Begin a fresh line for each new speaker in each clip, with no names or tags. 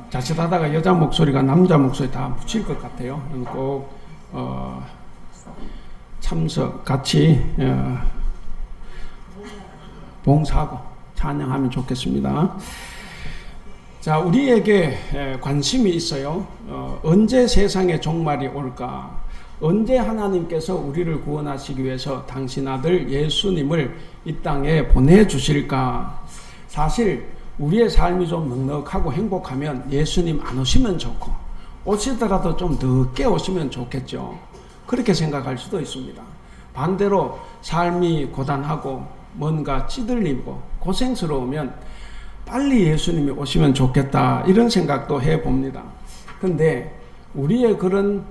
자칫하다가 여자 목소리가 남자 목소리 다 묻힐 것 같아요. 꼭 참석 같이 봉사하고 찬양하면 좋겠습니다. 자, 우리에게 관심이 있어요. 언제 세상의 종말이 올까? 언제 하나님께서 우리를 구원하시기 위해서 당신 아들 예수님을 이 땅에 보내주실까? 사실 우리의 삶이 좀 넉넉하고 행복하면 예수님 안 오시면 좋고, 오시더라도 좀 늦게 오시면 좋겠죠. 그렇게 생각할 수도 있습니다. 반대로 삶이 고단하고 뭔가 찌들리고 고생스러우면 빨리 예수님이 오시면 좋겠다, 이런 생각도 해봅니다. 근데 우리의 그런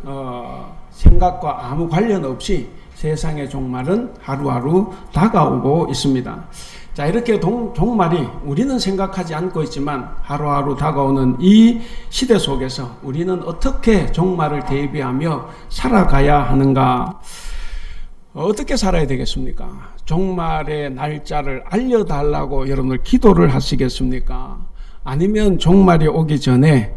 생각과 아무 관련 없이 세상의 종말은 하루하루 다가오고 있습니다. 자, 이렇게 종말이 우리는 생각하지 않고 있지만 하루하루 다가오는 이 시대 속에서 우리는 어떻게 종말을 대비하며 살아가야 하는가? 어떻게 살아야 되겠습니까? 종말의 날짜를 알려달라고 여러분들 기도를 하시겠습니까? 아니면 종말이 오기 전에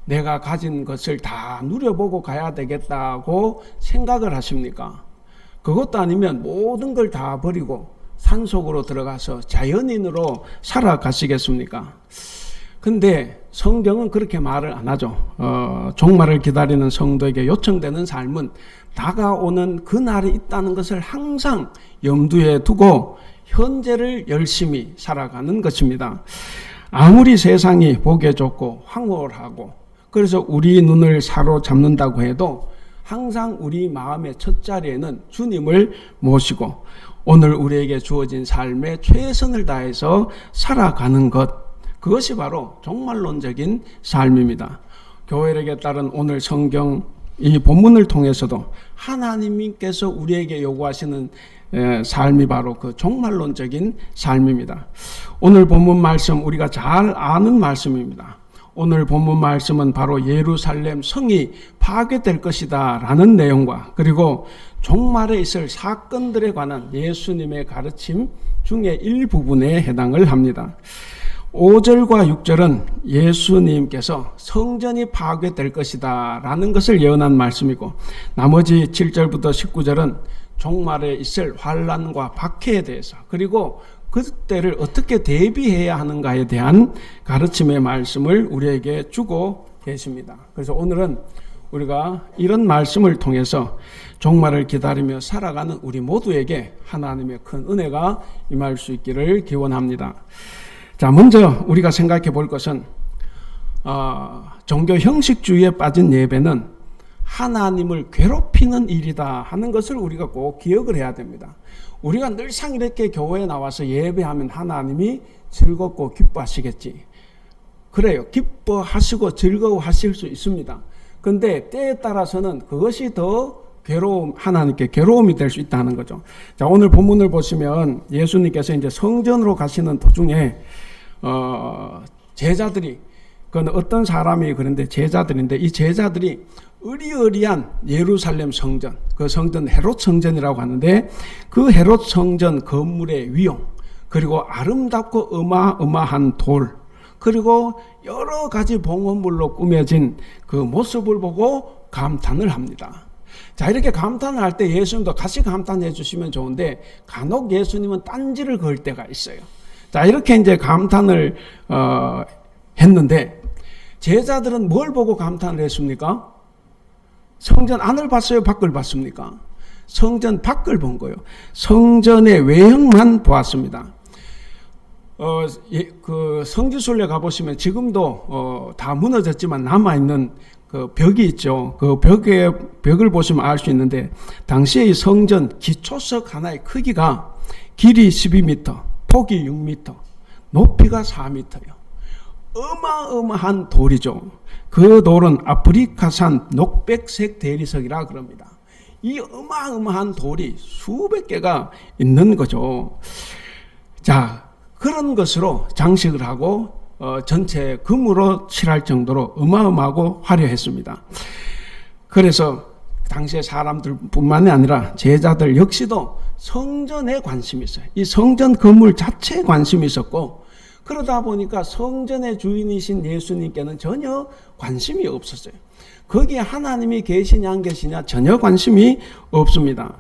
내가 가진 것을 다 누려보고 가야 되겠다고 생각을 하십니까? 그것도 아니면 모든 걸 다 버리고 산속으로 들어가서 자연인으로 살아가시겠습니까? 근데 성경은 그렇게 말을 안 하죠. 종말을 기다리는 성도에게 요청되는 삶은 다가오는 그날이 있다는 것을 항상 염두에 두고 현재를 열심히 살아가는 것입니다. 아무리 세상이 보기 좋고 황홀하고 그래서 우리 눈을 사로잡는다고 해도 항상 우리 마음의 첫 자리에는 주님을 모시고 오늘 우리에게 주어진 삶에 최선을 다해서 살아가는 것, 그것이 바로 종말론적인 삶입니다. 교회력에 따른 오늘 성경 이 본문을 통해서도 하나님께서 우리에게 요구하시는 삶이 바로 그 종말론적인 삶입니다. 오늘 본문 말씀 우리가 잘 아는 말씀입니다. 오늘 본문 말씀은 바로 예루살렘 성이 파괴될 것이다 라는 내용과 그리고 종말에 있을 사건들에 관한 예수님의 가르침 중에 일부분에 해당을 합니다. 5절과 6절은 예수님께서 성전이 파괴될 것이다 라는 것을 예언한 말씀이고, 나머지 7절부터 19절은 종말에 있을 환난과 박해에 대해서 그리고 그때를 어떻게 대비해야 하는가에 대한 가르침의 말씀을 우리에게 주고 계십니다. 그래서 오늘은 우리가 이런 말씀을 통해서 종말을 기다리며 살아가는 우리 모두에게 하나님의 큰 은혜가 임할 수 있기를 기원합니다. 자, 먼저 우리가 생각해 볼 것은 종교 형식주의에 빠진 예배는 하나님을 괴롭히는 일이다 하는 것을 우리가 꼭 기억을 해야 됩니다. 우리가 늘상 이렇게 교회에 나와서 예배하면 하나님이 즐겁고 기뻐하시겠지. 그래요. 기뻐하시고 즐거워하실 수 있습니다. 근데 때에 따라서는 그것이 더 하나님께 괴로움이 될 수 있다는 거죠. 자, 오늘 본문을 보시면 예수님께서 이제 성전으로 가시는 도중에 제자들이, 그건 어떤 사람이 그런데 제자들인데, 이 제자들이 의리의리한 예루살렘 성전, 그 성전 헤롯 성전이라고 하는데, 그 헤롯 성전 건물의 위용, 그리고 아름답고 어마어마한 돌, 그리고 여러 가지 봉헌물로 꾸며진 그 모습을 보고 감탄을 합니다. 자, 이렇게 감탄을 할 때 예수님도 같이 감탄해 주시면 좋은데 간혹 예수님은 딴지를 걸 때가 있어요. 자, 이렇게 이제 감탄을 했는데 제자들은 뭘 보고 감탄을 했습니까? 성전 안을 봤어요? 밖을 봤습니까? 성전 밖을 본 거예요. 성전의 외형만 보았습니다. 그 성지순례 가보시면 지금도 다 무너졌지만 남아있는 그 벽이 있죠. 그 벽을 보시면 알 수 있는데, 당시에 이 성전 기초석 하나의 크기가 길이 12m, 폭이 6m, 높이가 4m요. 어마어마한 돌이죠. 그 돌은 아프리카산 녹백색 대리석이라 그럽니다. 이 어마어마한 돌이 수백 개가 있는 거죠. 자, 그런 것으로 장식을 하고 전체 금으로 칠할 정도로 어마어마하고 화려했습니다. 그래서 당시의 사람들뿐만이 아니라 제자들 역시도 성전에 관심이 있어요. 이 성전 건물 자체에 관심이 있었고, 그러다 보니까 성전의 주인이신 예수님께는 전혀 관심이 없었어요. 거기에 하나님이 계시냐 안 계시냐 전혀 관심이 없습니다.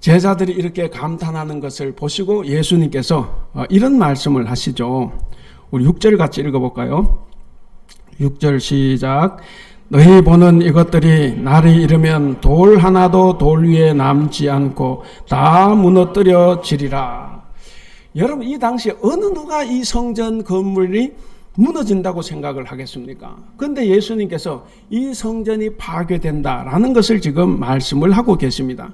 제자들이 이렇게 감탄하는 것을 보시고 예수님께서 이런 말씀을 하시죠. 우리 6절 같이 읽어볼까요? 6절 시작. 너희 보는 이것들이 날이 이르면 돌 하나도 돌 위에 남지 않고 다 무너뜨려지리라. 여러분, 이 당시에 어느 누가 이 성전 건물이 무너진다고 생각을 하겠습니까? 그런데 예수님께서 이 성전이 파괴된다라는 것을 지금 말씀을 하고 계십니다.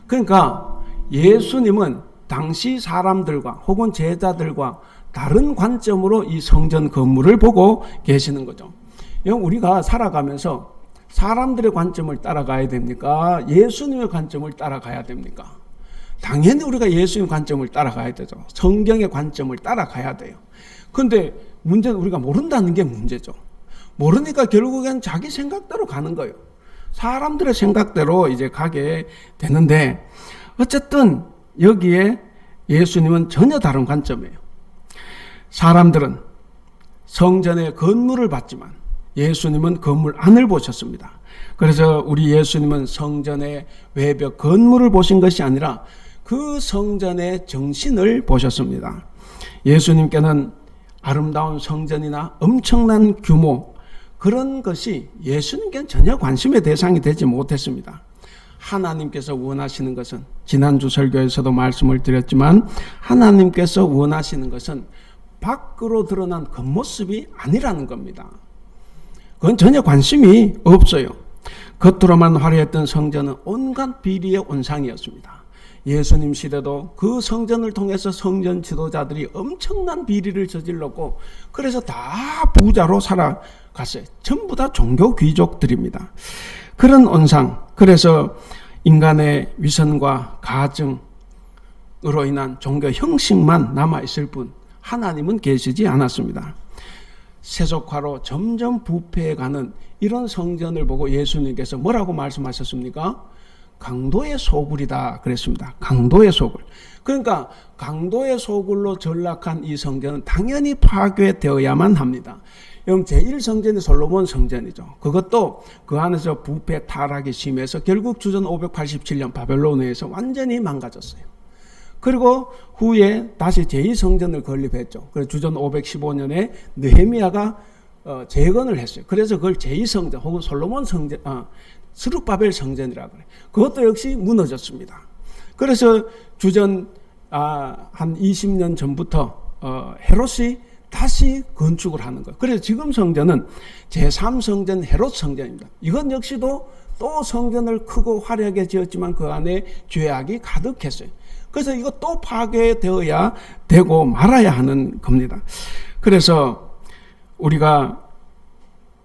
그러니까 예수님은 당시 사람들과 혹은 제자들과 다른 관점으로 이 성전 건물을 보고 계시는 거죠. 우리가 살아가면서 사람들의 관점을 따라가야 됩니까? 예수님의 관점을 따라가야 됩니까? 당연히 우리가 예수님의 관점을 따라가야 되죠. 성경의 관점을 따라가야 돼요. 그런데 문제는 우리가 모른다는 게 문제죠. 모르니까 결국엔 자기 생각대로 가는 거예요. 사람들의 생각대로 이제 가게 되는데, 어쨌든 여기에 예수님은 전혀 다른 관점이에요. 사람들은 성전의 건물을 봤지만 예수님은 건물 안을 보셨습니다. 그래서 우리 예수님은 성전의 외벽 건물을 보신 것이 아니라 그 성전의 정신을 보셨습니다. 예수님께는 아름다운 성전이나 엄청난 규모, 그런 것이 예수님께는 전혀 관심의 대상이 되지 못했습니다. 하나님께서 원하시는 것은, 지난주 설교에서도 말씀을 드렸지만, 하나님께서 원하시는 것은 밖으로 드러난 겉모습이 아니라는 겁니다. 그건 전혀 관심이 없어요. 겉으로만 화려했던 성전은 온갖 비리의 온상이었습니다. 예수님 시대도 그 성전을 통해서 성전 지도자들이 엄청난 비리를 저질렀고, 그래서 다 부자로 살아갔어요. 전부 다 종교 귀족들입니다. 그런 온상, 그래서 인간의 위선과 가증으로 인한 종교 형식만 남아있을 뿐 하나님은 계시지 않았습니다. 세속화로 점점 부패해가는 이런 성전을 보고 예수님께서 뭐라고 말씀하셨습니까? 강도의 소굴이다 그랬습니다. 강도의 소굴. 그러니까 강도의 소굴로 전락한 이 성전은 당연히 파괴되어야만 합니다. 여러분, 제1성전이 솔로몬 성전이죠. 그것도 그 안에서 부패 타락이 심해서 결국 주전 587년 바벨론에서 완전히 망가졌어요. 그리고 후에 다시 제2성전을 건립했죠. 그래서 주전 515년에 느헤미야가 재건을 했어요. 그래서 그걸 제2성전 혹은 솔로몬 성전, 스룹바벨 성전이라고 그래요. 그것도 역시 무너졌습니다. 그래서 주전 한 20년 전부터 헤롯이 다시 건축을 하는 거예요. 그래서 지금 성전은 제3성전 헤롯 성전입니다. 이건 역시도 또 성전을 크고 화려하게 지었지만 그 안에 죄악이 가득했어요. 그래서 이거 또 파괴되어야 되고 말아야 하는 겁니다. 그래서 우리가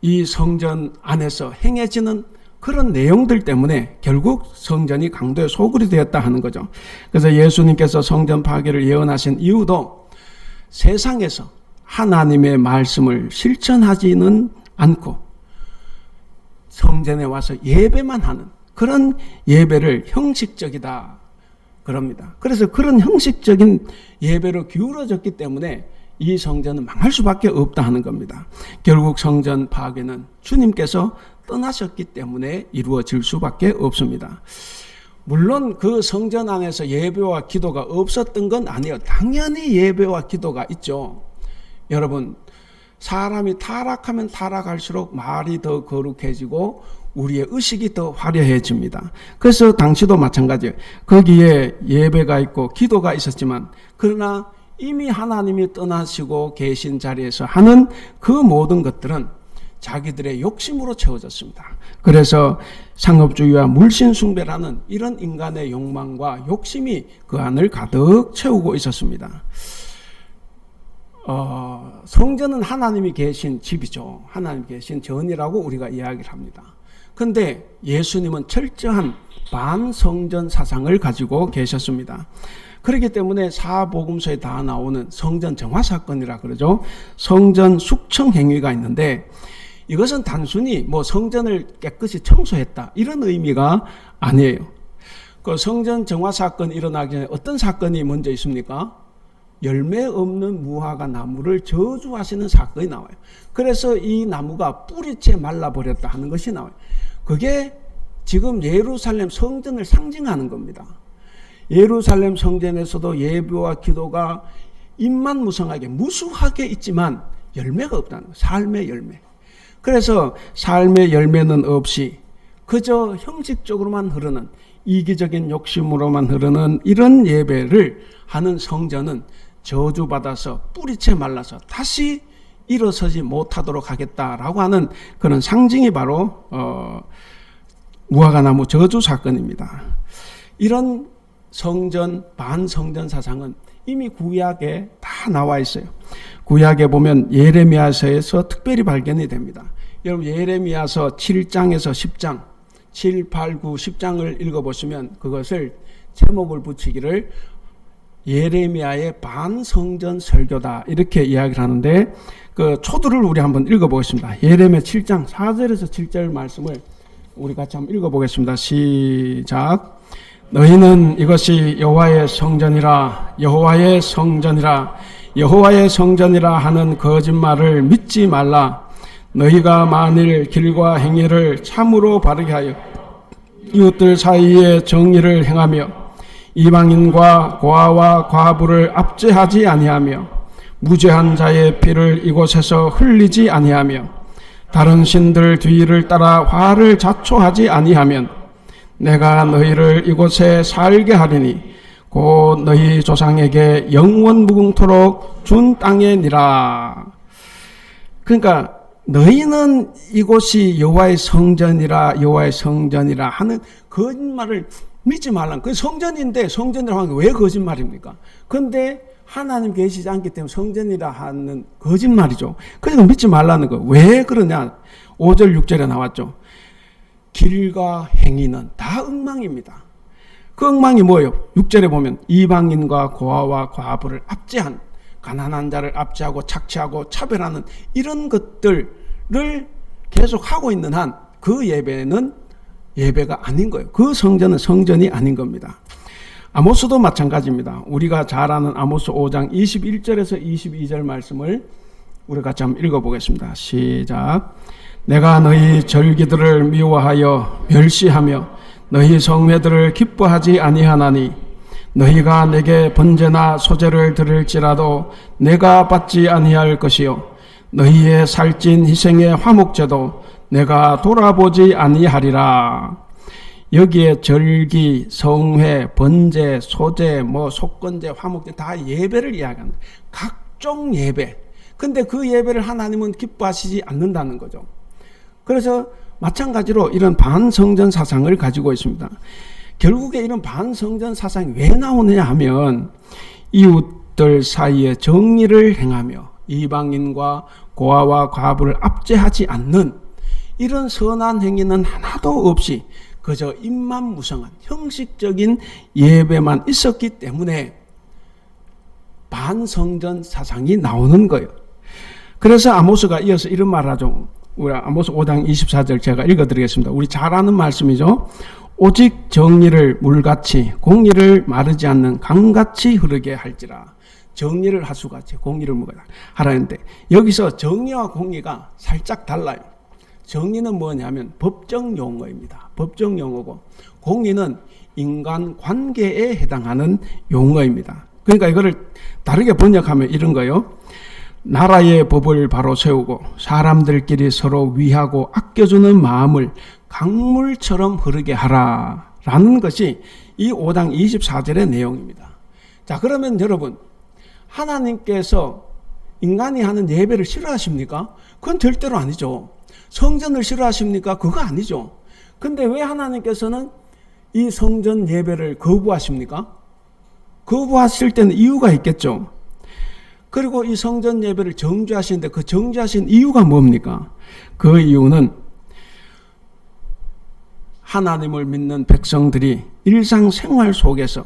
이 성전 안에서 행해지는 그런 내용들 때문에 결국 성전이 강도의 소굴이 되었다 하는 거죠. 그래서 예수님께서 성전 파괴를 예언하신 이유도 세상에서 하나님의 말씀을 실천하지는 않고 성전에 와서 예배만 하는 그런 예배를 형식적이다 그럽니다. 그래서 그런 형식적인 예배로 기울어졌기 때문에 이 성전은 망할 수밖에 없다 하는 겁니다. 결국 성전 파괴는 주님께서 떠나셨기 때문에 이루어질 수밖에 없습니다. 물론 그 성전 안에서 예배와 기도가 없었던 건 아니에요. 당연히 예배와 기도가 있죠. 여러분, 사람이 타락하면 타락할수록 말이 더 거룩해지고 우리의 의식이 더 화려해집니다. 그래서 당시도 마찬가지예요. 거기에 예배가 있고 기도가 있었지만, 그러나 이미 하나님이 떠나시고 계신 자리에서 하는 그 모든 것들은 자기들의 욕심으로 채워졌습니다. 그래서 상업주의와 물신숭배라는 이런 인간의 욕망과 욕심이 그 안을 가득 채우고 있었습니다. 성전은 하나님이 계신 집이죠. 하나님이 계신 전이라고 우리가 이야기를 합니다. 그런데 예수님은 철저한 반성전 사상을 가지고 계셨습니다. 그렇기 때문에 사복음서에 다 나오는 성전 정화 사건이라 그러죠. 성전 숙청 행위가 있는데, 이것은 단순히 뭐 성전을 깨끗이 청소했다 이런 의미가 아니에요. 그 성전 정화 사건이 일어나기 전에 어떤 사건이 먼저 있습니까? 열매 없는 무화과 나무를 저주하시는 사건이 나와요. 그래서 이 나무가 뿌리채 말라버렸다 하는 것이 나와요. 그게 지금 예루살렘 성전을 상징하는 겁니다. 예루살렘 성전에서도 예배와 기도가 임만무성하게 무수하게 있지만 열매가 없다는 거예요. 삶의 열매. 그래서 삶의 열매는 없이 그저 형식적으로만 흐르는 이기적인 욕심으로만 흐르는 이런 예배를 하는 성전은 저주받아서 뿌리채 말라서 다시 일어서지 못하도록 하겠다라고 하는 그런 상징이 바로 무화과나무 저주 사건입니다. 이런 성전, 반성전 사상은 이미 구약에 다 나와 있어요. 구약에 보면 예레미야서에서 특별히 발견이 됩니다. 여러분 예레미야서 7장에서 10장, 7, 8, 9, 10장을 읽어보시면 그것을 제목을 붙이기를 예레미야의 반성전 설교다 이렇게 이야기를 하는데 그 초두를 우리 한번 읽어보겠습니다. 예레미야 7장 4절에서 7절 말씀을 우리 같이 한번 읽어보겠습니다. 시작. 너희는 이것이 여호와의 성전이라 여호와의 성전이라 여호와의 성전이라 하는 거짓말을 믿지 말라. 너희가 만일 길과 행위를 참으로 바르게 하여 이웃들 사이에 정의를 행하며 이방인과 고아와 과부를 압제하지 아니하며 무죄한 자의 피를 이곳에서 흘리지 아니하며 다른 신들 뒤를 따라 화를 자초하지 아니하면 내가 너희를 이곳에 살게 하리니 곧 너희 조상에게 영원 무궁토록 준 땅에니라. 그러니까 너희는 이곳이 여호와의 성전이라 여호와의 성전이라 하는 거짓말을 믿지 말라. 그 성전인데 성전이라고 하는 게 왜 거짓말입니까? 그런데 하나님 계시지 않기 때문에 성전이라 하는 거짓말이죠. 그러니까 믿지 말라는 거. 왜 그러냐? 5절 6절에 나왔죠. 길과 행위는 다 엉망입니다. 그 엉망이 뭐예요? 6절에 보면 이방인과 고아와 과부를 압제한, 가난한 자를 압제하고 착취하고 차별하는 이런 것들을 계속 하고 있는 한 그 예배는 예배가 아닌 거예요. 그 성전은 성전이 아닌 겁니다. 아모스도 마찬가지입니다. 우리가 잘 아는 아모스 5장 21절에서 22절 말씀을 우리 같이 한번 읽어보겠습니다. 시작. 내가 너희 절기들을 미워하여 멸시하며 너희 성회들을 기뻐하지 아니하나니 너희가 내게 번제나 소제를 드릴지라도 내가 받지 아니할 것이요 너희의 살찐 희생의 화목제도 내가 돌아보지 아니하리라. 여기에 절기, 성회, 번제, 소제, 속건제, 화목제 다 예배를 이야기합니다. 각종 예배. 근데 그 예배를 하나님은 기뻐하시지 않는다는 거죠. 그래서 마찬가지로 이런 반성전 사상을 가지고 있습니다. 결국에 이런 반성전 사상이 왜 나오느냐 하면 이웃들 사이에 정의를 행하며 이방인과 고아와 과부를 압제하지 않는 이런 선한 행위는 하나도 없이 그저 입만무성한 형식적인 예배만 있었기 때문에 반성전 사상이 나오는 거예요. 그래서 아모스가 이어서 이런 말을 하죠. 우리 아모스 5장 24절 제가 읽어드리겠습니다. 우리 잘 아는 말씀이죠. 오직 정의를 물같이 공의를 마르지 않는 강같이 흐르게 할지라. 정의를 하수같이 공의를 물같이 하라는데 여기서 정의와 공의가 살짝 달라요. 정의는 뭐냐면 법정 용어입니다. 법정 용어고 공의는 인간 관계에 해당하는 용어입니다. 그러니까 이거를 다르게 번역하면 이런 거예요. 나라의 법을 바로 세우고 사람들끼리 서로 위하고 아껴주는 마음을 강물처럼 흐르게 하라라는 것이 이 5장 24절의 내용입니다. 자, 그러면 여러분 하나님께서 인간이 하는 예배를 싫어하십니까? 그건 절대로 아니죠. 성전을 싫어하십니까? 그거 아니죠. 근데 왜 하나님께서는 이 성전 예배를 거부하십니까? 거부하실 때는 이유가 있겠죠. 그리고 이 성전 예배를 정죄하시는데 그 정죄하신 이유가 뭡니까? 그 이유는 하나님을 믿는 백성들이 일상생활 속에서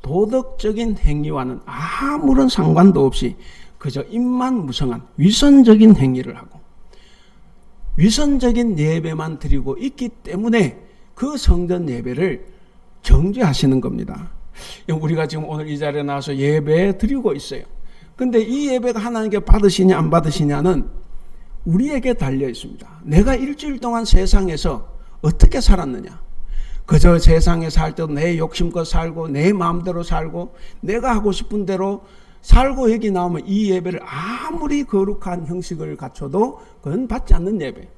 도덕적인 행위와는 아무런 상관도 없이 그저 입만무성한 위선적인 행위를 하고 위선적인 예배만 드리고 있기 때문에 그 성전 예배를 정죄하시는 겁니다. 우리가 지금 오늘 이 자리에 나와서 예배 드리고 있어요. 근데 이 예배가 하나님께 받으시냐 안 받으시냐는 우리에게 달려 있습니다. 내가 일주일 동안 세상에서 어떻게 살았느냐. 그저 세상에 살 때도 내 욕심껏 살고 내 마음대로 살고 내가 하고 싶은 대로 살고 여기 나오면 이 예배를 아무리 거룩한 형식을 갖춰도 그건 받지 않는 예배.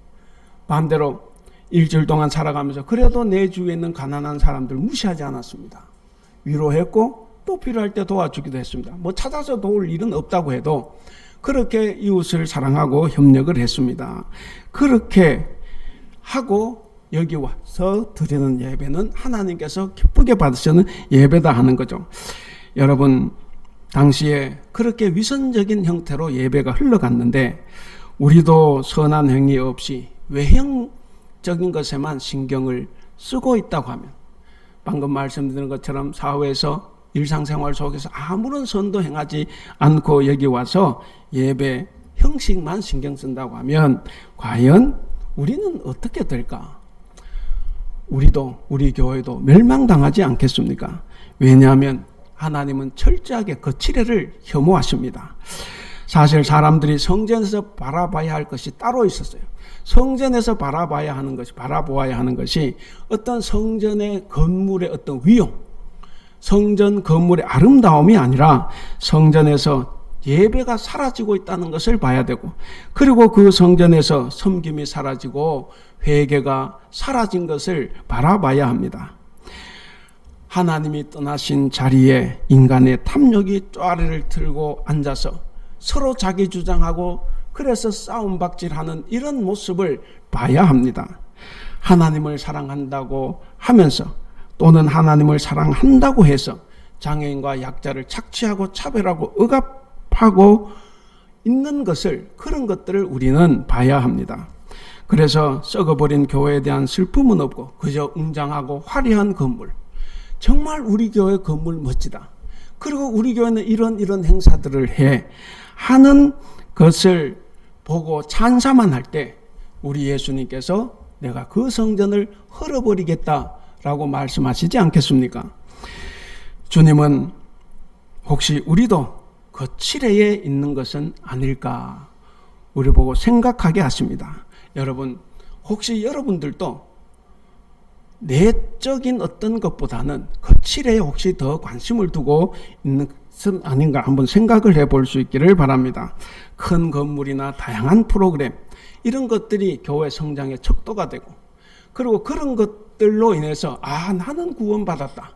반대로 일주일 동안 살아가면서 그래도 내 주위에 있는 가난한 사람들 무시하지 않았습니다. 위로했고 또 필요할 때 도와주기도 했습니다. 뭐 찾아서 도울 일은 없다고 해도 그렇게 이웃을 사랑하고 협력을 했습니다. 그렇게 하고 여기 와서 드리는 예배는 하나님께서 기쁘게 받으시는 예배다 하는 거죠. 여러분, 당시에 그렇게 위선적인 형태로 예배가 흘러갔는데 우리도 선한 행위 없이 외형적인 것에만 신경을 쓰고 있다고 하면, 방금 말씀드린 것처럼 사회에서 일상생활 속에서 아무런 선도 행하지 않고 여기 와서 예배 형식만 신경 쓴다고 하면 과연 우리는 어떻게 될까? 우리도, 우리 교회도 멸망당하지 않겠습니까? 왜냐하면 하나님은 철저하게 거칠애를 혐오하십니다. 사실 사람들이 성전에서 바라봐야 할 것이 따로 있었어요. 성전에서 바라보아야 하는 것이 어떤 성전의 건물의 어떤 위용, 성전 건물의 아름다움이 아니라 성전에서 예배가 사라지고 있다는 것을 봐야 되고, 그리고 그 성전에서 섬김이 사라지고 회개가 사라진 것을 바라봐야 합니다. 하나님이 떠나신 자리에 인간의 탐욕이 쪼아리를 틀고 앉아서 서로 자기 주장하고 그래서 싸움박질하는 이런 모습을 봐야 합니다. 하나님을 사랑한다고 하면서 또는 하나님을 사랑한다고 해서 장애인과 약자를 착취하고 차별하고 억압하고 있는 것을, 그런 것들을 우리는 봐야 합니다. 그래서 썩어버린 교회에 대한 슬픔은 없고 그저 웅장하고 화려한 건물, 정말 우리 교회 건물 멋지다, 그리고 우리 교회는 이런 행사들을 해 하는 것을 보고 찬사만 할 때 우리 예수님께서 내가 그 성전을 헐어버리겠다라고 말씀하시지 않겠습니까? 주님은 혹시 우리도 거칠애에 있는 것은 아닐까 우리 보고 생각하게 하십니다. 여러분, 혹시 여러분들도 내적인 어떤 것보다는 거칠애에 혹시 더 관심을 두고 있는 것은 아닌가 한번 생각을 해볼 수 있기를 바랍니다. 큰 건물이나 다양한 프로그램, 이런 것들이 교회 성장의 척도가 되고, 그리고 그런 것들로 인해서 나는 구원받았다,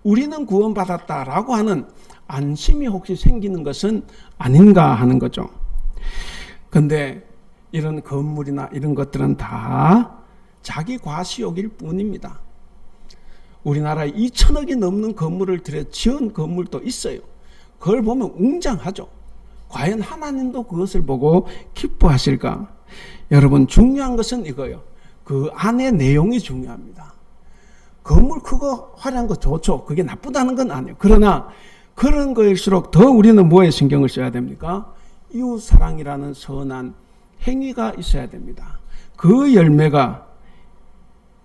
우리는 구원받았다라고 하는 안심이 혹시 생기는 것은 아닌가 하는 거죠. 근데 이런 건물이나 이런 것들은 다 자기 과시욕일 뿐입니다. 우리나라에 2천억이 넘는 건물을 들여 지은 건물도 있어요. 그걸 보면 웅장하죠. 과연 하나님도 그것을 보고 기뻐하실까? 여러분, 중요한 것은 이거예요. 그 안의 내용이 중요합니다. 건물 크고 화려한 거 좋죠. 그게 나쁘다는 건 아니에요. 그러나 그런 거일수록 더 우리는 뭐에 신경을 써야 됩니까? 이웃사랑이라는 선한 행위가 있어야 됩니다. 그 열매가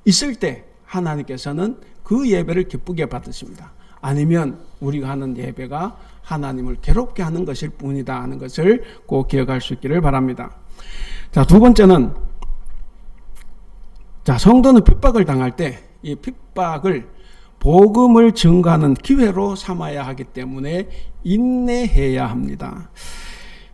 있을 때 하나님께서는 그 예배를 기쁘게 받으십니다. 아니면 우리가 하는 예배가 하나님을 괴롭게 하는 것일 뿐이다 하는 것을 꼭 기억할 수 있기를 바랍니다. 자, 두 번째는, 성도는 핍박을 당할 때 이 핍박을 복음을 증거하는 기회로 삼아야 하기 때문에 인내해야 합니다.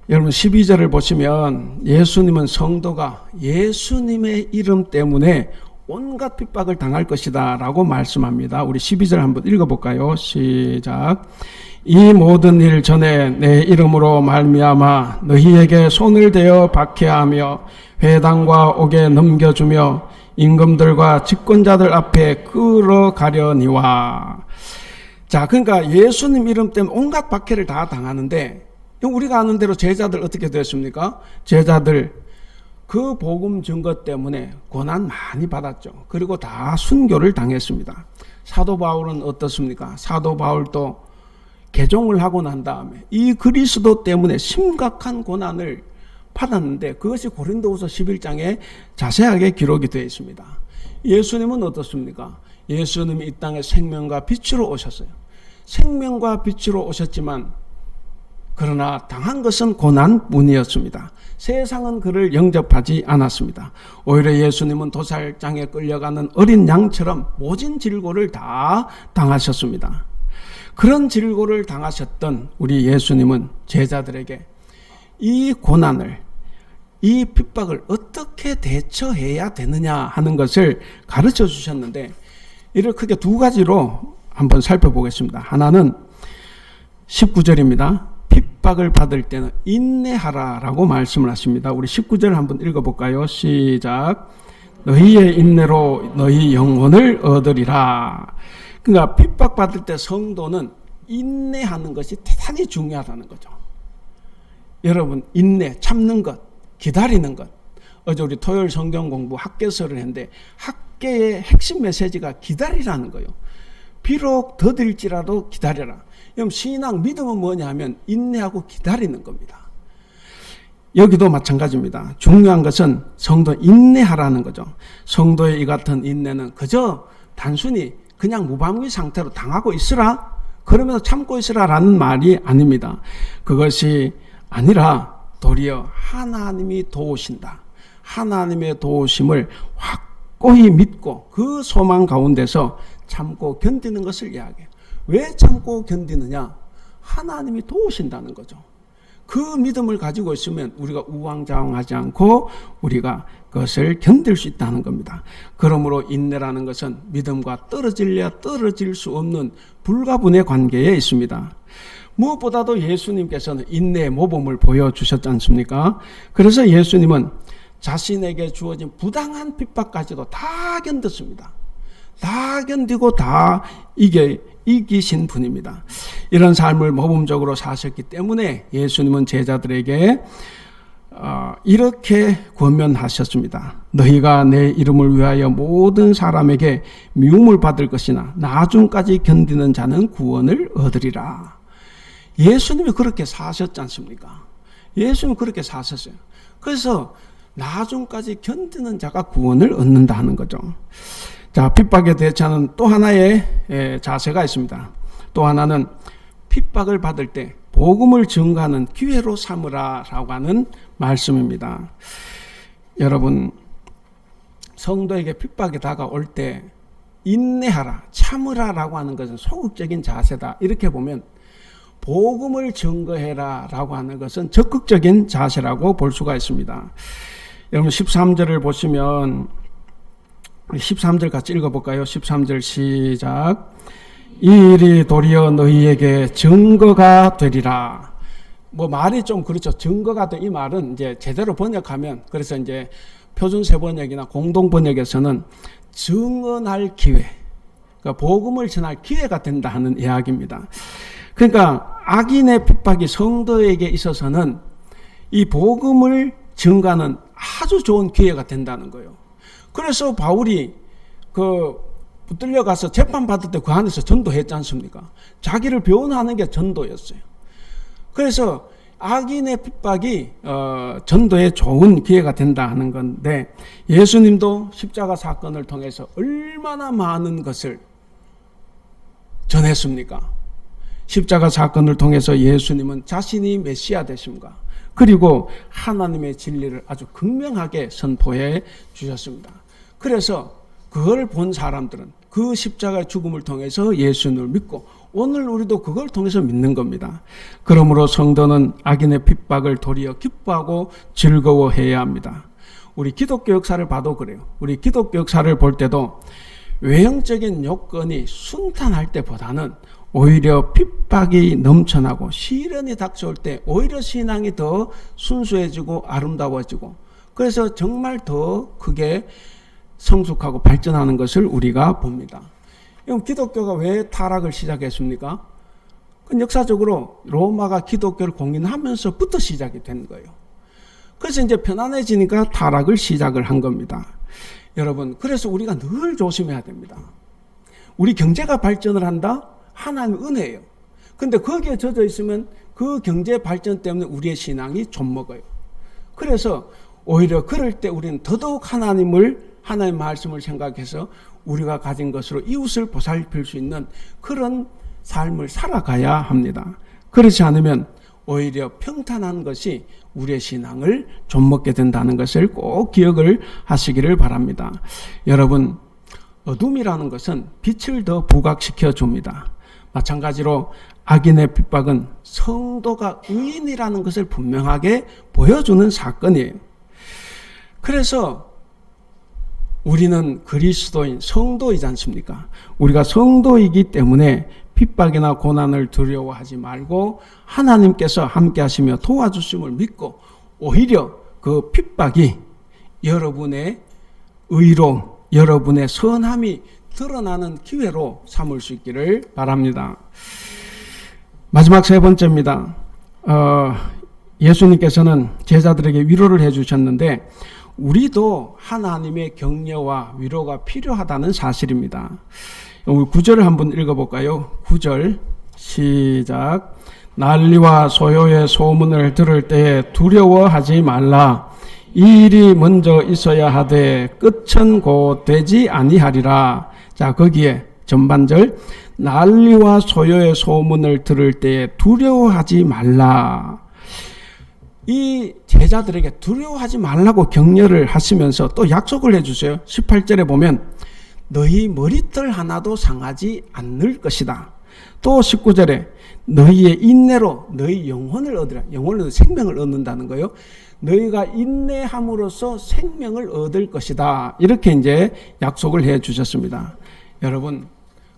여러분, 12절을 보시면 예수님은 성도가 예수님의 이름 때문에 온갖 핍박을 당할 것이다 라고 말씀합니다. 우리 12절 한번 읽어볼까요? 시작. 이 모든 일 전에 내 이름으로 말미암아 너희에게 손을 대어 박해하며 회당과 옥에 넘겨주며 임금들과 집권자들 앞에 끌어가려니와. 자, 그러니까 예수님 이름 때문에 온갖 박해를 다 당하는데, 우리가 아는 대로 제자들 어떻게 됐습니까? 제자들 그 복음 증거 때문에 고난 많이 받았죠. 그리고 다 순교를 당했습니다. 사도 바울은 어떻습니까? 사도 바울도 개종을 하고 난 다음에 이 그리스도 때문에 심각한 고난을 받았는데 그것이 고린도후서 11장에 자세하게 기록이 되어 있습니다. 예수님은 어떻습니까? 예수님이 이 땅에 생명과 빛으로 오셨어요. 생명과 빛으로 오셨지만 그러나 당한 것은 고난뿐이었습니다. 세상은 그를 영접하지 않았습니다. 오히려 예수님은 도살장에 끌려가는 어린 양처럼 모진 질고를 다 당하셨습니다. 그런 질고를 당하셨던 우리 예수님은 제자들에게 이 고난을, 이 핍박을 어떻게 대처해야 되느냐 하는 것을 가르쳐 주셨는데, 이를 크게 두 가지로 한번 살펴보겠습니다. 하나는 19절입니다. 핍박을 받을 때는 인내하라라고 말씀을 하십니다. 우리 19절 한번 읽어볼까요? 시작. 너희의 인내로 너희 영혼을 얻으리라. 그러니까 핍박받을 때 성도는 인내하는 것이 대단히 중요하다는 거죠. 여러분, 인내, 참는 것, 기다리는 것. 어제 우리 토요일 성경 공부 학개설을 했는데 학개의 핵심 메시지가 기다리라는 거예요. 비록 더딜지라도 기다려라. 그럼 신앙, 믿음은 뭐냐 하면 인내하고 기다리는 겁니다. 여기도 마찬가지입니다. 중요한 것은 성도 인내하라는 거죠. 성도의 이 같은 인내는 그저 단순히 그냥 무방비 상태로 당하고 있으라, 그러면서 참고 있으라라는 말이 아닙니다. 그것이 아니라 도리어 하나님이 도우신다. 하나님의 도우심을 확고히 믿고 그 소망 가운데서 참고 견디는 것을 이야기해요. 왜 참고 견디느냐? 하나님이 도우신다는 거죠. 그 믿음을 가지고 있으면 우리가 우왕좌왕하지 않고 우리가 그것을 견딜 수 있다는 겁니다. 그러므로 인내라는 것은 믿음과 떨어질래야 떨어질 수 없는 불가분의 관계에 있습니다. 무엇보다도 예수님께서는 인내의 모범을 보여주셨지 않습니까? 그래서 예수님은 자신에게 주어진 부당한 핍박까지도 다 견뎠습니다. 다 견디고 다 이기신 분입니다. 이런 삶을 모범적으로 사셨기 때문에 예수님은 제자들에게 이렇게 권면하셨습니다. 너희가 내 이름을 위하여 모든 사람에게 미움을 받을 것이나 나중까지 견디는 자는 구원을 얻으리라. 예수님이 그렇게 사셨지 않습니까? 예수님이 그렇게 사셨어요. 그래서 나중까지 견디는 자가 구원을 얻는다 하는 거죠. 자, 핍박에 대처하는 또 하나의 자세가 있습니다. 또 하나는 핍박을 받을 때 복음을 증거하는 기회로 삼으라라고 하는 말씀입니다. 여러분, 성도에게 핍박이 다가올 때 인내하라, 참으라라고 하는 것은 소극적인 자세다. 이렇게 보면 복음을 증거해라라고 하는 것은 적극적인 자세라고 볼 수가 있습니다. 여러분 13절을 보시면 13절 같이 읽어볼까요? 13절 시작. 이 일이 도리어 너희에게 증거가 되리라. 뭐 말이 좀 그렇죠. 증거가 돼. 이 말은 이제 제대로 번역하면, 그래서 이제 표준세 번역이나 공동 번역에서는 증언할 기회, 그러니까 복음을 전할 기회가 된다 하는 이야기입니다. 그러니까 악인의 핍박이 성도에게 있어서는 이 복음을 증가하는 아주 좋은 기회가 된다는 거예요. 그래서 바울이 붙들려 가서 재판받을 때 그 안에서 전도했지 않습니까? 자기를 변호하는 게 전도였어요. 그래서 악인의 핍박이 전도에 좋은 기회가 된다 하는 건데, 예수님도 십자가 사건을 통해서 얼마나 많은 것을 전했습니까? 십자가 사건을 통해서 예수님은 자신이 메시아 되심과 그리고 하나님의 진리를 아주 극명하게 선포해 주셨습니다. 그래서 그걸 본 사람들은 그 십자가의 죽음을 통해서 예수님을 믿고 오늘 우리도 그걸 통해서 믿는 겁니다. 그러므로 성도는 악인의 핍박을 도리어 기뻐하고 즐거워해야 합니다. 우리 기독교 역사를 봐도 그래요. 우리 기독교 역사를 볼 때도 외형적인 요건이 순탄할 때보다는 오히려 핍박이 넘쳐나고 시련이 닥쳐올 때 오히려 신앙이 더 순수해지고 아름다워지고, 그래서 정말 더 크게 성숙하고 발전하는 것을 우리가 봅니다. 그럼 기독교가 왜 타락을 시작했습니까? 역사적으로 로마가 기독교를 공인하면서부터 시작이 된 거예요. 그래서 이제 편안해지니까 타락을 시작을 한 겁니다. 여러분, 그래서 우리가 늘 조심해야 됩니다. 우리 경제가 발전을 한다? 하나님의 은혜예요. 근데 거기에 젖어 있으면 그 경제 발전 때문에 우리의 신앙이 좀먹어요. 그래서 오히려 그럴 때 우리는 더더욱 하나님의 말씀을 생각해서 우리가 가진 것으로 이웃을 보살필 수 있는 그런 삶을 살아가야 합니다. 그렇지 않으면 오히려 평탄한 것이 우리의 신앙을 좀먹게 된다는 것을 꼭 기억을 하시기를 바랍니다. 여러분, 어둠이라는 것은 빛을 더 부각시켜 줍니다. 마찬가지로 악인의 핍박은 성도가 의인이라는 것을 분명하게 보여주는 사건이에요. 그래서 우리는 그리스도인 성도이지 않습니까? 우리가 성도이기 때문에 핍박이나 고난을 두려워하지 말고 하나님께서 함께 하시며 도와주심을 믿고 오히려 그 핍박이 여러분의 의로움, 여러분의 선함이 드러나는 기회로 삼을 수 있기를 바랍니다. 마지막 세 번째입니다. 예수님께서는 제자들에게 위로를 해주셨는데 우리도 하나님의 격려와 위로가 필요하다는 사실입니다. 우리 9절을 한번 읽어볼까요? 9절 시작. 난리와 소요의 소문을 들을 때에 두려워하지 말라. 이 일이 먼저 있어야 하되 끝은 곧 되지 아니하리라. 자, 거기에 전반절 난리와 소요의 소문을 들을 때에 두려워하지 말라. 이 제자들에게 두려워하지 말라고 격려를 하시면서 또 약속을 해주세요. 18절에 보면 너희 머리털 하나도 상하지 않을 것이다. 또 19절에 너희의 인내로 너희 영혼을 얻으라. 영혼을 생명을 얻는다는 거예요. 너희가 인내함으로써 생명을 얻을 것이다. 이렇게 이제 약속을 해 주셨습니다. 여러분,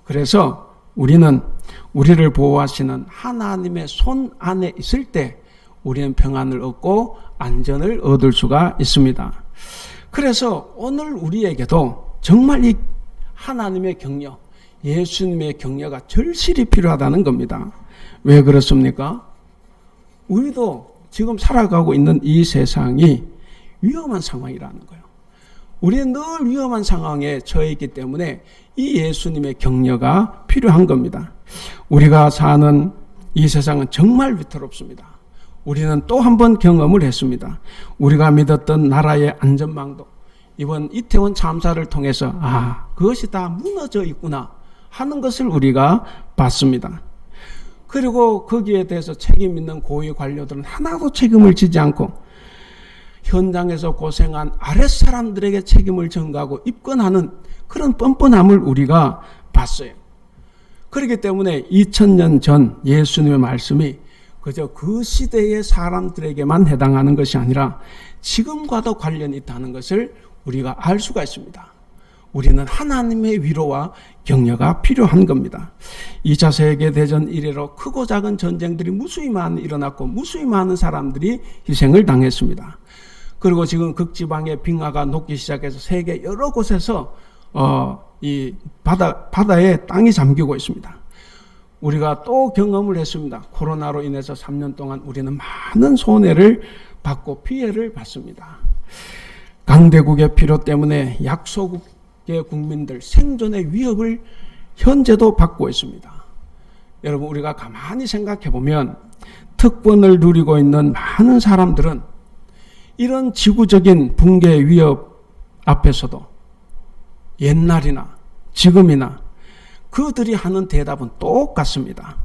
그래서 우리는 우리를 보호하시는 하나님의 손 안에 있을 때 우리는 평안을 얻고 안전을 얻을 수가 있습니다. 그래서 오늘 우리에게도 정말 이 하나님의 격려, 예수님의 격려가 절실히 필요하다는 겁니다. 왜 그렇습니까? 우리도 지금 살아가고 있는 이 세상이 위험한 상황이라는 거예요. 우리는 늘 위험한 상황에 처해 있기 때문에 이 예수님의 격려가 필요한 겁니다. 우리가 사는 이 세상은 정말 위태롭습니다. 우리는 또 한 번 경험을 했습니다. 우리가 믿었던 나라의 안전망도 이번 이태원 참사를 통해서 그것이 다 무너져 있구나 하는 것을 우리가 봤습니다. 그리고 거기에 대해서 책임 있는 고위 관료들은 하나도 책임을 지지 않고 현장에서 고생한 아랫사람들에게 책임을 전가하고 입건하는 그런 뻔뻔함을 우리가 봤어요. 그렇기 때문에 2000년 전 예수님의 말씀이 그저 그 시대의 사람들에게만 해당하는 것이 아니라 지금과도 관련이 있다는 것을 우리가 알 수가 있습니다. 우리는 하나님의 위로와 격려가 필요한 겁니다. 2차 세계대전 이래로 크고 작은 전쟁들이 무수히 많이 일어났고 무수히 많은 사람들이 희생을 당했습니다. 그리고 지금 극지방의 빙하가 녹기 시작해서 세계 여러 곳에서 이 바다에 땅이 잠기고 있습니다. 우리가 또 경험을 했습니다. 코로나로 인해서 3년 동안 우리는 많은 손해를 받고 피해를 받습니다. 강대국의 필요 때문에 약소국의 국민들 생존의 위협을 현재도 받고 있습니다. 여러분, 우리가 가만히 생각해 보면 특권을 누리고 있는 많은 사람들은 이런 지구적인 붕괴 위협 앞에서도 옛날이나 지금이나 그들이 하는 대답은 똑같습니다.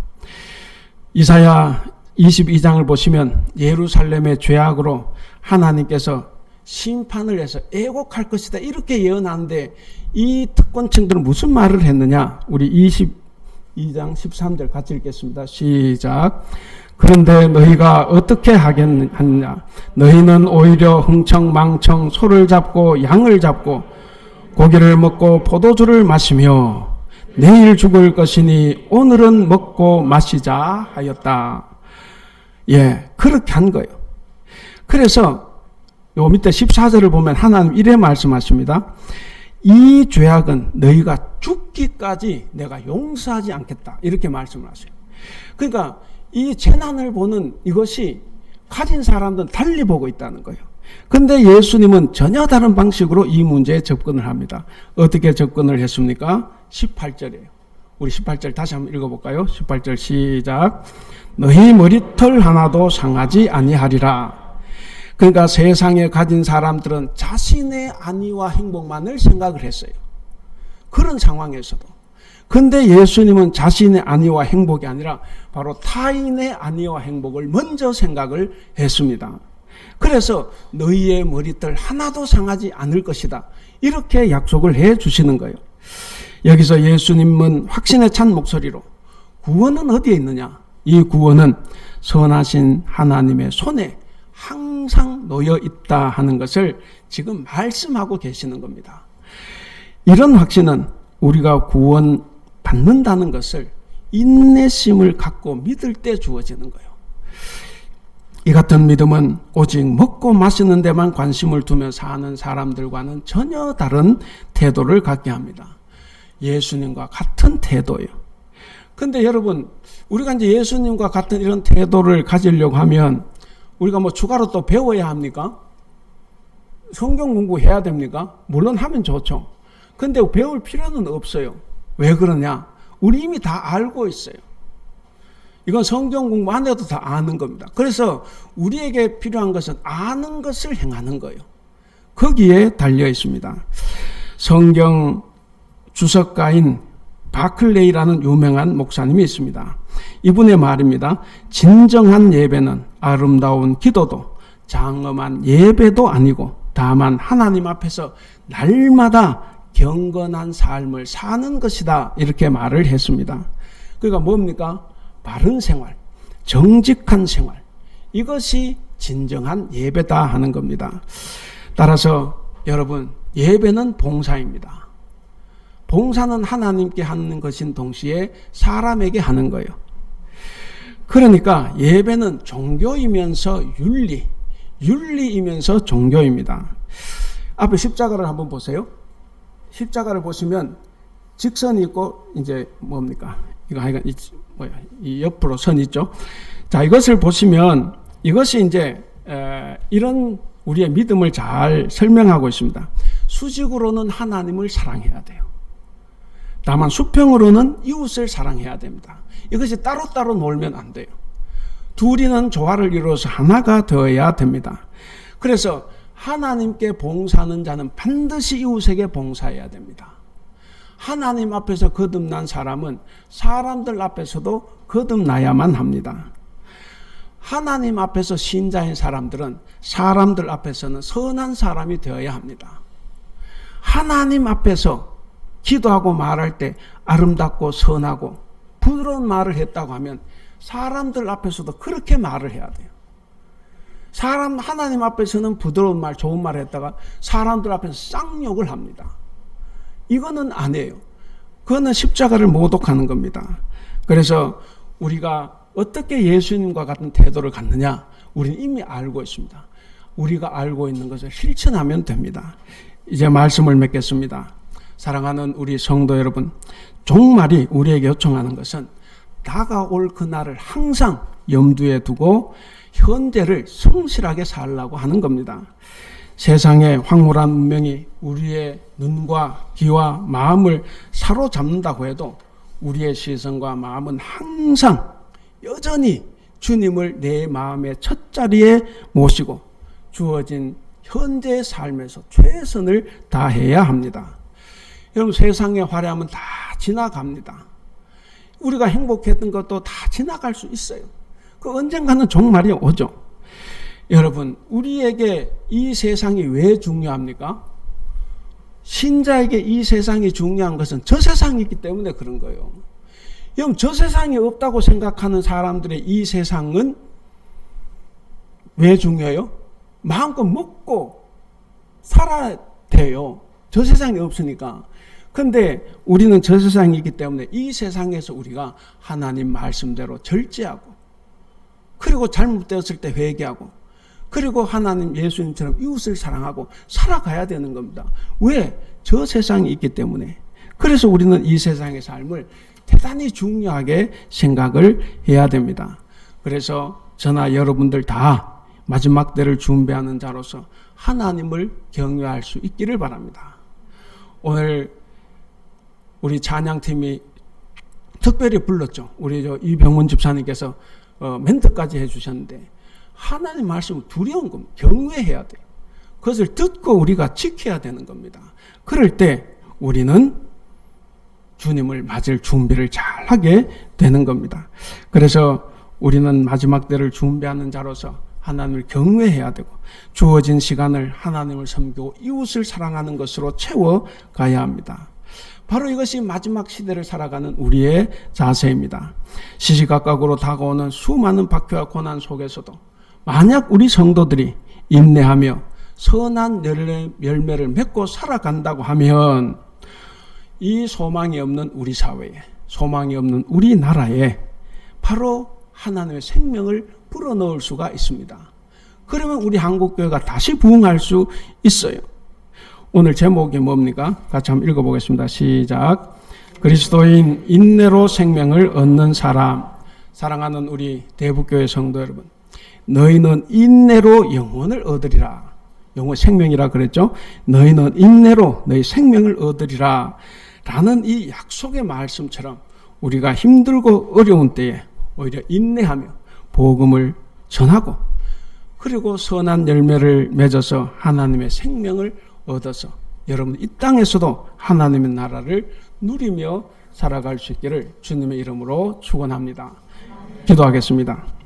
이사야 22장을 보시면 예루살렘의 죄악으로 하나님께서 심판을 해서 애곡할 것이다 이렇게 예언하는데 이 특권층들은 무슨 말을 했느냐? 우리 22장 13절 같이 읽겠습니다. 시작. 그런데 너희가 어떻게 하겠느냐? 너희는 오히려 흥청망청 소를 잡고 양을 잡고 고기를 먹고 포도주를 마시며 내일 죽을 것이니 오늘은 먹고 마시자 하였다. 그렇게 한 거예요. 그래서 요 밑에 14절을 보면 하나님 이래 말씀하십니다. 이 죄악은 너희가 죽기까지 내가 용서하지 않겠다. 이렇게 말씀을 하세요. 그러니까 이 재난을 보는 이것이 가진 사람들은 달리 보고 있다는 거예요. 근데 예수님은 전혀 다른 방식으로 이 문제에 접근을 합니다. 어떻게 접근을 했습니까? 18절이에요. 우리 18절 다시 한번 읽어볼까요? 18절 시작. 너희 머리털 하나도 상하지 아니하리라. 그러니까 세상에 가진 사람들은 자신의 안위와 행복만을 생각을 했어요. 그런 상황에서도 근데 예수님은 자신의 안위와 행복이 아니라 바로 타인의 안위와 행복을 먼저 생각을 했습니다. 그래서 너희의 머리털 하나도 상하지 않을 것이다. 이렇게 약속을 해 주시는 거예요. 여기서 예수님은 확신에 찬 목소리로 구원은 어디에 있느냐? 이 구원은 선하신 하나님의 손에 항상 놓여 있다 하는 것을 지금 말씀하고 계시는 겁니다. 이런 확신은 우리가 구원 받는다는 것을 인내심을 갖고 믿을 때 주어지는 거예요. 이 같은 믿음은 오직 먹고 마시는 데만 관심을 두며 사는 사람들과는 전혀 다른 태도를 갖게 합니다. 예수님과 같은 태도예요. 근데 여러분, 우리가 이제 예수님과 같은 이런 태도를 가지려고 하면 우리가 뭐 추가로 또 배워야 합니까? 성경 공부해야 됩니까? 물론 하면 좋죠. 근데 배울 필요는 없어요. 왜 그러냐? 우리 이미 다 알고 있어요. 이건 성경 공부 안 해도 다 아는 겁니다. 그래서 우리에게 필요한 것은 아는 것을 행하는 거예요. 거기에 달려 있습니다. 성경 주석가인 바클레이라는 유명한 목사님이 있습니다. 이분의 말입니다. 진정한 예배는 아름다운 기도도 장엄한 예배도 아니고 다만 하나님 앞에서 날마다 경건한 삶을 사는 것이다. 이렇게 말을 했습니다. 그러니까 뭡니까? 바른 생활, 정직한 생활. 이것이 진정한 예배다 하는 겁니다. 따라서 여러분, 예배는 봉사입니다. 봉사는 하나님께 하는 것인 동시에 사람에게 하는 거예요. 그러니까 예배는 종교이면서 윤리이면서 종교입니다. 앞에 십자가를 한번 보세요. 십자가를 보시면 직선이 있고 이제 뭡니까? 이거 하여간 이 옆으로 선 있죠. 자, 이것을 보시면 이것이 이제 이런 우리의 믿음을 잘 설명하고 있습니다. 수직으로는 하나님을 사랑해야 돼요. 다만 수평으로는 이웃을 사랑해야 됩니다. 이것이 따로따로 놀면 안 돼요. 둘이는 조화를 이루어서 하나가 되어야 됩니다. 그래서 하나님께 봉사하는 자는 반드시 이웃에게 봉사해야 됩니다. 하나님 앞에서 거듭난 사람은 사람들 앞에서도 거듭나야만 합니다. 하나님 앞에서 신자인 사람들은 사람들 앞에서는 선한 사람이 되어야 합니다. 하나님 앞에서 기도하고 말할 때 아름답고 선하고 부드러운 말을 했다고 하면 사람들 앞에서도 그렇게 말을 해야 돼요. 하나님 앞에서는 부드러운 말, 좋은 말을 했다가 사람들 앞에서 쌍욕을 합니다. 이거는 안 해요. 그거는 십자가를 모독하는 겁니다. 그래서 우리가 어떻게 예수님과 같은 태도를 갖느냐? 우리는 이미 알고 있습니다. 우리가 알고 있는 것을 실천하면 됩니다. 이제 말씀을 맺겠습니다. 사랑하는 우리 성도 여러분, 종말이 우리에게 요청하는 것은 다가올 그날을 항상 염두에 두고 현재를 성실하게 살라고 하는 겁니다. 세상의 황홀한 문명이 우리의 눈과 귀와 마음을 사로잡는다고 해도 우리의 시선과 마음은 항상 여전히 주님을 내 마음의 첫 자리에 모시고 주어진 현재의 삶에서 최선을 다해야 합니다. 여러분, 세상의 화려함은 다 지나갑니다. 우리가 행복했던 것도 다 지나갈 수 있어요. 그 언젠가는 종말이 오죠. 여러분, 우리에게 이 세상이 왜 중요합니까? 신자에게 이 세상이 중요한 것은 저 세상이 있기 때문에 그런 거예요. 여러분, 저 세상이 없다고 생각하는 사람들의 이 세상은 왜 중요해요? 마음껏 먹고 살아야 돼요. 저 세상이 없으니까. 근데 우리는 저 세상이 있기 때문에 이 세상에서 우리가 하나님 말씀대로 절제하고, 그리고 잘못되었을 때 회개하고, 그리고 하나님 예수님처럼 이웃을 사랑하고 살아가야 되는 겁니다. 왜? 저 세상이 있기 때문에. 그래서 우리는 이 세상의 삶을 대단히 중요하게 생각을 해야 됩니다. 그래서 저나 여러분들 다 마지막 때를 준비하는 자로서 하나님을 경외할 수 있기를 바랍니다. 오늘 우리 찬양팀이 특별히 불렀죠. 우리 이병훈 집사님께서 멘트까지 해주셨는데, 하나님 말씀을 두려운 겁니다. 경외해야 돼요. 그것을 듣고 우리가 지켜야 되는 겁니다. 그럴 때 우리는 주님을 맞을 준비를 잘 하게 되는 겁니다. 그래서 우리는 마지막 때를 준비하는 자로서 하나님을 경외해야 되고 주어진 시간을 하나님을 섬기고 이웃을 사랑하는 것으로 채워가야 합니다. 바로 이것이 마지막 시대를 살아가는 우리의 자세입니다. 시시각각으로 다가오는 수많은 박해와 고난 속에서도 만약 우리 성도들이 인내하며 선한 열매를 맺고 살아간다고 하면 이 소망이 없는 우리 사회에, 소망이 없는 우리나라에 바로 하나님의 생명을 불어넣을 수가 있습니다. 그러면 우리 한국교회가 다시 부흥할 수 있어요. 오늘 제목이 뭡니까? 같이 한번 읽어보겠습니다. 시작. 그리스도인 인내로 생명을 얻는 사람. 사랑하는 우리 대북교회 성도 여러분, 너희는 인내로 영혼을 얻으리라. 영혼 생명이라 그랬죠. 너희는 인내로 너희 생명을 얻으리라 라는 이 약속의 말씀처럼 우리가 힘들고 어려운 때에 오히려 인내하며 복음을 전하고 그리고 선한 열매를 맺어서 하나님의 생명을 얻어서 여러분 이 땅에서도 하나님의 나라를 누리며 살아갈 수 있기를 주님의 이름으로 축원합니다. 기도하겠습니다.